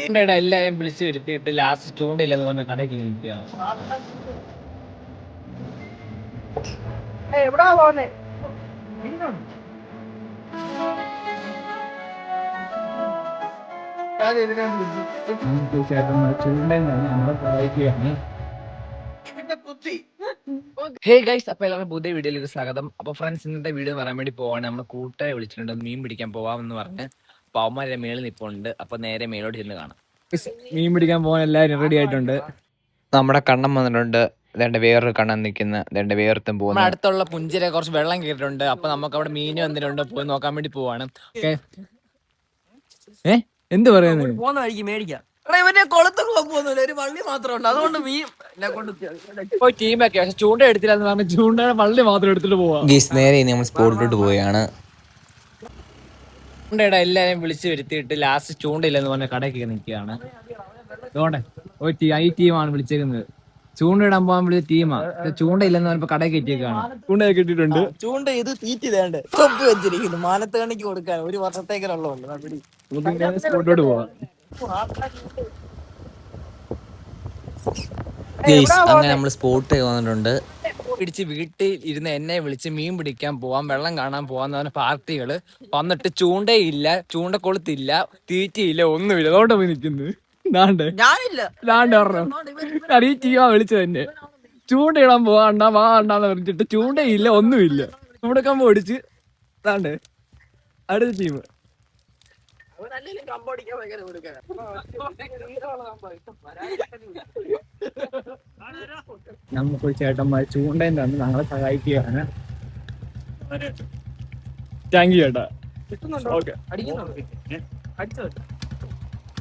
എല്ലാരെയും വിളിച്ചു വരുത്തിയിട്ട് ലാസ്റ്റ് ചൂണ്ടയില്ലെന്ന് പറഞ്ഞ കടയ്ക്ക് നിൽക്കുകയാണ്. എവിടാ പോന്നെ? ചൂണ്ടയിൽ തന്നെ നമ്മളെ സഹായിക്കുകയാണ്. ഹേ ഗൈസ്, അപ്പൊ എല്ലാവരും പുതിയ വീഡിയോയിലേക്ക് സ്വാഗതം. അപ്പൊ ഫ്രണ്ട്സ്, ഇന്നത്തെ വീഡിയോ പറയാൻ വേണ്ടി പോവാണ്. നമ്മള് കൂട്ടുകാരെ വിളിച്ചിട്ടുണ്ട്, മീൻ പിടിക്കാൻ പോവാമെന്ന് പറഞ്ഞ്. അപ്പൊ അവന്മാരെ മേളിൽ നിൽപ്പുണ്ട്. അപ്പൊ നേരെ മേലോട്ട് ചെന്ന് കാണാം. മീൻ പിടിക്കാൻ പോകാൻ എല്ലാവരും റെഡി ആയിട്ടുണ്ട്. നമ്മുടെ കണ്ണൻ വന്നിട്ടുണ്ട്. രണ്ട് വേറൊരു കണ്ണൻ നിൽക്കുന്ന, രണ്ട് വേർത്തും പോകുന്നു. അടുത്തുള്ള പുഞ്ചിരെ കുറച്ച് വെള്ളം കയറിയിട്ടുണ്ട്. അപ്പൊ നമുക്ക് അവിടെ മീൻ വന്നിട്ടുണ്ട്, പോയി നോക്കാൻ വേണ്ടി പോവാണ്. എന്ത് പറയുന്നത്? പോകുന്ന വഴിക്ക് മേടിക്കാം. ഇവന്റെ കൊളത്തൊക്കെ പോകുന്നില്ല, ഒരു വള്ളി മാത്രം ഉണ്ട്. അതുകൊണ്ട് മീൻ പോയി ടീമൊക്കെ പക്ഷെ ചൂണ്ട എടുത്തില്ല എന്ന് പറഞ്ഞ് ചൂണ്ടയുടെ വള്ളി മാത്രം എടുത്തിട്ട് പോവാ. ഗീസ് നേരെ ഇനി നമ്മൾ സ്പോട്ടിലോട്ട് പോവുകയാണ്. ചൂണ്ടയുടെ എല്ലാരെയും വിളിച്ചു വരുത്തിയിട്ട് ലാസ്റ്റ് ചൂണ്ടയില്ലെന്ന് പറഞ്ഞ കടയ്ക്ക് നിൽക്കുകയാണ്. അതുകൊണ്ടേ ഈ ടീമാണ് വിളിച്ചേക്കുന്നത്. ചൂണ്ടയിടാൻ പോകാൻ വിളിച്ച ടീമാ. ചൂണ്ടയില്ലെന്ന് പറഞ്ഞപ്പോ കടയിൽ കെട്ടിയേക്കാണ്. ചൂണ്ടയൊക്കെ ഇട്ടിട്ടുണ്ട്. ചൂണ്ട ഇത് തീറ്റി വേണ്ട തൊപ്പി വെച്ചിരിക്കുന്നു. മാനത്ത് കണിക്ക് കൊടുക്കാൻ ഒരു വർഷത്തേക്കുള്ളൂ. സ്പോട്ടോട്ട് പോവാം. ഗീസ് അങ്ങനെ നമ്മൾ സ്പോട്ട് വന്നിട്ടുണ്ട്. പിടിച്ച് വീട്ടിൽ ഇരുന്ന് എന്നെ വിളിച്ച് മീൻ പിടിക്കാൻ പോവാം, വെള്ളം കാണാൻ പോവാന്ന് പറഞ്ഞ പാർട്ടികള് വന്നിട്ട് ചൂണ്ടയില്ല, ചൂണ്ടക്കൊളുത്തില്ല, തീറ്റയില്ല, ഒന്നുമില്ല. അതുകൊണ്ട് പോയി നിൽക്കുന്നത്. ഞാനില്ല. ഈ ടീമാ വിളിച്ചത് തന്നെ. ചൂണ്ടയിടാൻ പോവാണ്ടാ വാണ്ടാന്ന് പറഞ്ഞിട്ട് ചൂണ്ടയില്ല, ഒന്നുമില്ല. ചൂണ്ടക്കമ്പ് ഓടിച്ച് താണ്ട് അടുത്ത ടീം. നമുക്ക് ചേട്ടന്മാർ ചൂണ്ടയും തന്ന് ഞങ്ങളെ സഹായിക്കുകയാണ്. താങ്ക് യു ചേട്ടാ. ഓക്കെ,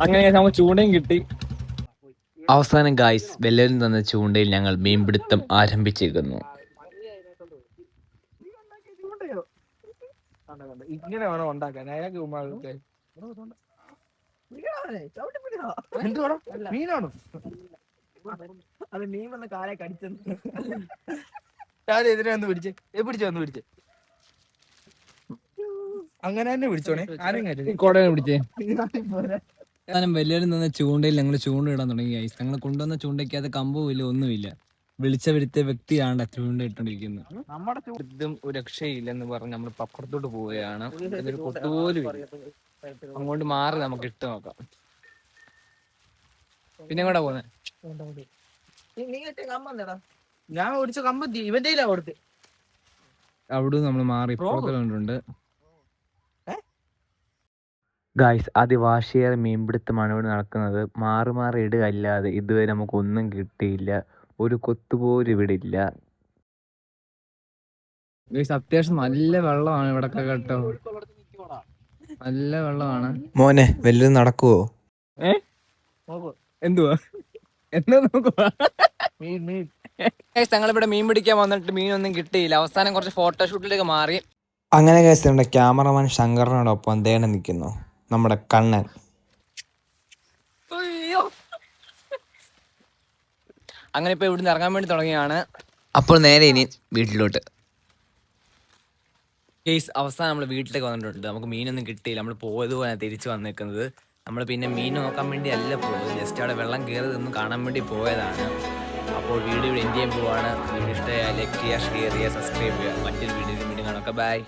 അങ്ങനെ നമുക്ക് ചൂണ്ടയും കിട്ടി. അവസാനം ഗായ്സ് വെല്ലരിൽ തന്ന ചൂണ്ടയിൽ ഞങ്ങൾ മീൻപിടുത്തം ആരംഭിച്ചിരിക്കുന്നു. ഇങ്ങനെ വേണം ഉണ്ടാക്കാൻ. മീനാണോ അത്? മീൻ വന്ന് കാലെ കടിച്ചെന്ന്. എതിരെ വന്ന് പിടിച്ച് വന്ന് പിടിച്ച് അങ്ങനെ തന്നെ പിടിച്ചോണേ. കോടനെ പിടിച്ചേ. വെല്ലരും തന്ന ചൂണ്ടയിൽ ഞങ്ങൾ ചൂണ്ട ഇടാൻ തുടങ്ങി. ഞങ്ങൾ കൊണ്ടുവന്ന ചൂണ്ടയ്ക്കകത്ത് കമ്പവും ഇല്ല, ഒന്നുമില്ല. വിളിച്ച വരുത്തിയ വ്യക്തിയാണ് ചൂണ്ട ഇട്ടോണ്ടിരിക്കുന്നത്. നമ്മുടെ ഇതും ഒരു രക്ഷയില്ലെന്ന് പറഞ്ഞ് നമ്മൾ അപ്പുറത്തോട്ട് പോവുകയാണ്. ഇതൊരു കൊട്ടുപോലും ഇല്ല. അങ്ങോട്ട് മാറി നമുക്ക് ഇട്ട് നോക്കാം. പിന്നെ എങ്ങോട്ടാ പോന്നെ? ഞാൻ ഓടിച്ച കമ്പ ഇവന്റെ കൊടുത്ത് അവിടെ നമ്മൾ മാറി ഇപ്പുറത്തുണ്ട്. ഗായ്സ് അതിവാശിയേറെ മീൻപിടുത്തമാണ് ഇവിടെ നടക്കുന്നത്. മാറി മാറി ഇടുക അല്ലാതെ ഇതുവരെ നമുക്കൊന്നും കിട്ടിയില്ല. ഒരു കൊത്തുപോലും ഇവിടെ ഇല്ല. അത്യാവശ്യം നല്ല വെള്ളമാണ് ഇവിടെ കേട്ടോ. നല്ല വെള്ളമാണ് മോനെ. വല്ലതും നടക്കുവോ? എന്തുവാ ഞങ്ങളിവിടെ മീൻ പിടിക്കാൻ വന്നിട്ട് മീനൊന്നും കിട്ടിയില്ല. അവസാനം കുറച്ച് ഫോട്ടോഷൂട്ടിലേക്ക് മാറി. അങ്ങനെ ഗായ്സ് നമ്മുടെ ക്യാമറമാൻ ശങ്കറിനോടൊപ്പം ദേണ നിൽക്കുന്നു നമ്മുടെ കണ്ണൻ. അങ്ങനെ ഇപ്പൊ ഇവിടുന്ന് ഇറങ്ങാൻ വേണ്ടി തുടങ്ങിയാണ്. അപ്പോൾ നേരെ ഇനി വീട്ടിലോട്ട്. കേസ് അവസാനം നമ്മൾ വീട്ടിലേക്ക് വന്നിട്ടുണ്ട്. നമുക്ക് മീനൊന്നും കിട്ടിയില്ല. നമ്മൾ പോയതുപോലെ തിരിച്ചു വന്നിരിക്കുന്നത്. നമ്മൾ പിന്നെ മീൻ നോക്കാൻ വേണ്ടി അല്ല പോയത്, ജസ്റ്റ് അവിടെ വെള്ളം കയറിയതൊന്നും കാണാൻ വേണ്ടി പോയതാണ്. അപ്പോൾ വീഡിയോ എൻഡ് ചെയ്യാൻ പോവാണ്. വീഡിയോ ഇഷ്ടമായാൽ ലൈക്ക് ചെയ്യുക, ഷെയർ ചെയ്യുക, സബ്സ്ക്രൈബ് ചെയ്യുക. മറ്റൊരു വീഡിയോ കാണാം. ബൈ.